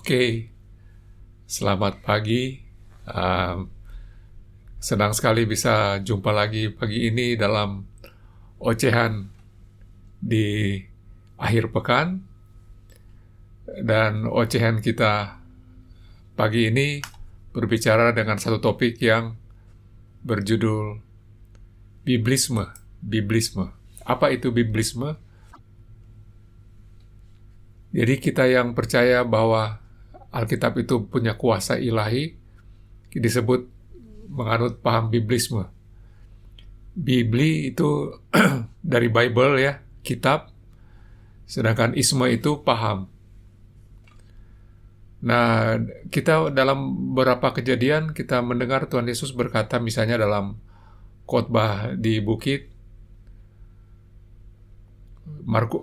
Oke, selamat pagi. Um, Senang sekali bisa jumpa lagi pagi ini dalam ocehan di akhir pekan. Dan ocehan kita pagi ini berbicara dengan satu topik yang berjudul Biblisme. Biblisme. Apa itu Biblisme? Jadi kita yang percaya bahwa Alkitab itu punya kuasa ilahi disebut menganut paham Biblisme. Bibli itu dari Bible ya, kitab, sedangkan isme itu paham. Nah, kita dalam beberapa kejadian kita mendengar Tuhan Yesus berkata misalnya dalam khotbah di bukit,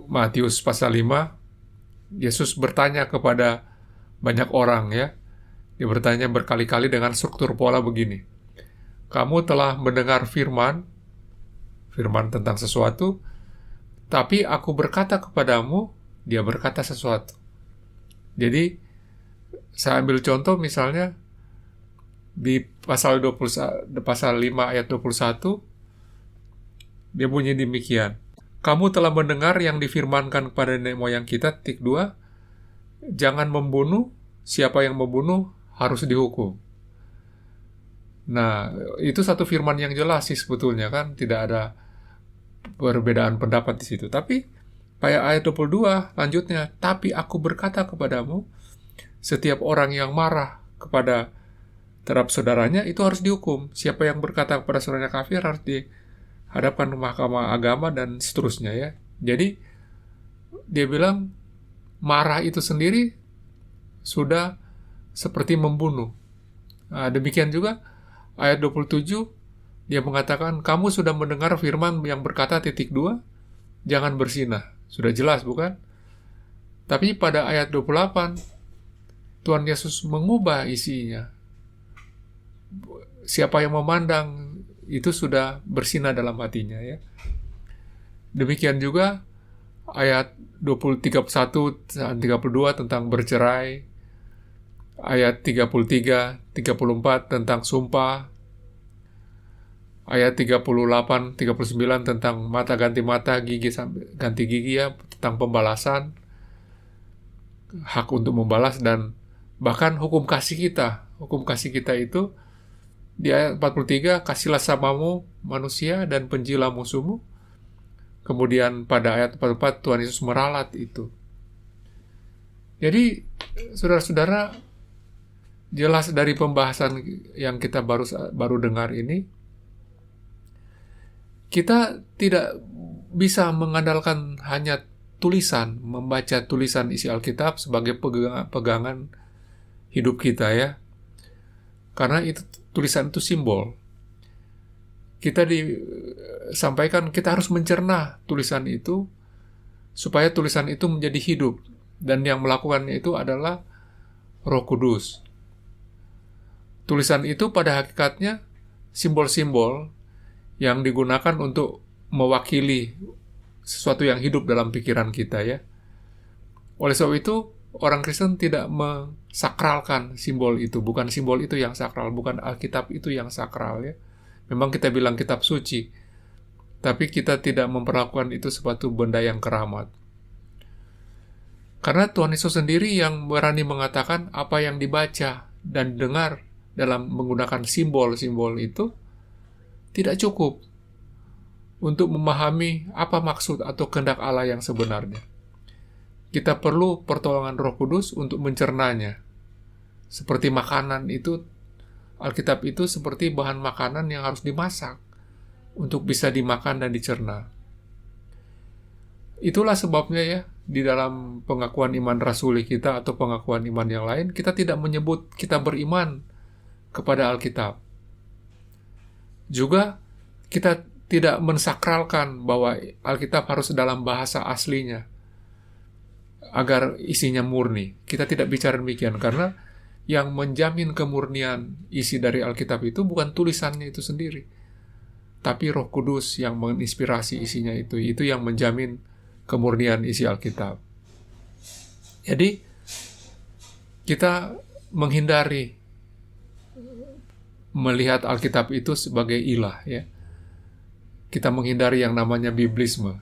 Matius pasal 5, Yesus bertanya kepada banyak orang ya. Dia bertanya berkali-kali dengan struktur pola begini. Kamu telah mendengar firman tentang sesuatu, tapi aku berkata kepadamu, dia berkata sesuatu. Jadi, saya ambil contoh misalnya, di pasal 5 ayat 21, dia bunyi demikian. Kamu telah mendengar yang difirmankan kepada nenek moyang kita, 2, jangan membunuh, siapa yang membunuh harus dihukum. Nah, itu satu firman yang jelas sih sebetulnya kan, tidak ada perbedaan pendapat di situ. Tapi pada ayat 22 lanjutnya, tapi aku berkata kepadamu, setiap orang yang marah kepada terhadap saudaranya itu harus dihukum. Siapa yang berkata kepada saudaranya kafir harus dihadapkan ke mahkamah agama dan seterusnya ya. Jadi dia bilang marah itu sendiri sudah seperti membunuh. Nah, demikian juga ayat 27 dia mengatakan kamu sudah mendengar firman yang berkata 2, jangan berzinah. Sudah jelas bukan? Tapi pada ayat 28 Tuhan Yesus mengubah isinya. Siapa yang memandang itu sudah berzinah dalam hatinya ya. Demikian juga ayat 31 dan 32 tentang bercerai, ayat 33, 34 tentang sumpah, ayat 38, 39 tentang mata ganti mata, gigi ganti gigi ya, tentang pembalasan, hak untuk membalas, dan bahkan hukum kasih kita. Hukum kasih kita itu di ayat 43, kasihlah samamu manusia dan benjilah musuhmu. Kemudian pada ayat 44 Tuhan Yesus meralat itu. Jadi saudara-saudara, jelas dari pembahasan yang kita baru dengar ini, kita tidak bisa mengandalkan hanya tulisan, membaca tulisan isi Alkitab sebagai pegangan hidup kita ya. Karena itu tulisan itu simbol. Kita disampaikan kita harus mencerna tulisan itu supaya tulisan itu menjadi hidup, dan yang melakukannya itu adalah Roh Kudus. Tulisan itu pada hakikatnya simbol-simbol yang digunakan untuk mewakili sesuatu yang hidup dalam pikiran kita ya. Oleh sebab itu orang Kristen tidak mensakralkan simbol itu, bukan simbol itu yang sakral, bukan Alkitab itu yang sakral ya. Memang kita bilang kitab suci, tapi kita tidak memperlakukan itu sebagai benda yang keramat. Karena Tuhan Yesus sendiri yang berani mengatakan apa yang dibaca dan dengar dalam menggunakan simbol-simbol itu tidak cukup untuk memahami apa maksud atau kehendak Allah yang sebenarnya. Kita perlu pertolongan Roh Kudus untuk mencernanya. Seperti makanan itu, Alkitab itu seperti bahan makanan yang harus dimasak untuk bisa dimakan dan dicerna. Itulah sebabnya ya, di dalam pengakuan iman rasuli kita atau pengakuan iman yang lain, kita tidak menyebut kita beriman kepada Alkitab. Juga kita tidak mensakralkan bahwa Alkitab harus dalam bahasa aslinya agar isinya murni. Kita tidak bicara demikian karena yang menjamin kemurnian isi dari Alkitab itu bukan tulisannya itu sendiri, tapi Roh Kudus yang menginspirasi isinya itu yang menjamin kemurnian isi Alkitab. Jadi kita menghindari melihat Alkitab itu sebagai ilah, ya. Kita menghindari yang namanya biblisme.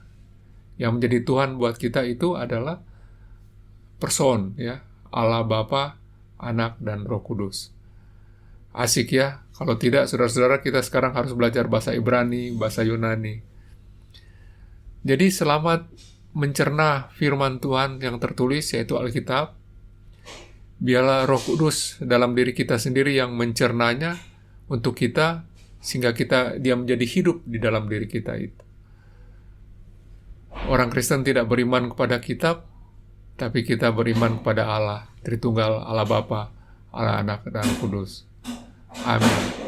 Yang menjadi Tuhan buat kita itu adalah person, ya, Allah Bapa, Anak, dan Roh Kudus. Asik ya, kalau tidak saudara-saudara kita sekarang harus belajar bahasa Ibrani, bahasa Yunani. Jadi selamat mencerna firman Tuhan yang tertulis, yaitu Alkitab. Biarlah Roh Kudus dalam diri kita sendiri yang mencernanya untuk kita, sehingga dia menjadi hidup di dalam diri kita itu. Orang Kristen tidak beriman kepada kitab, tapi kita beriman kepada Allah, Tritunggal, Allah Bapa, Allah Anak, dan Kudus. Amin.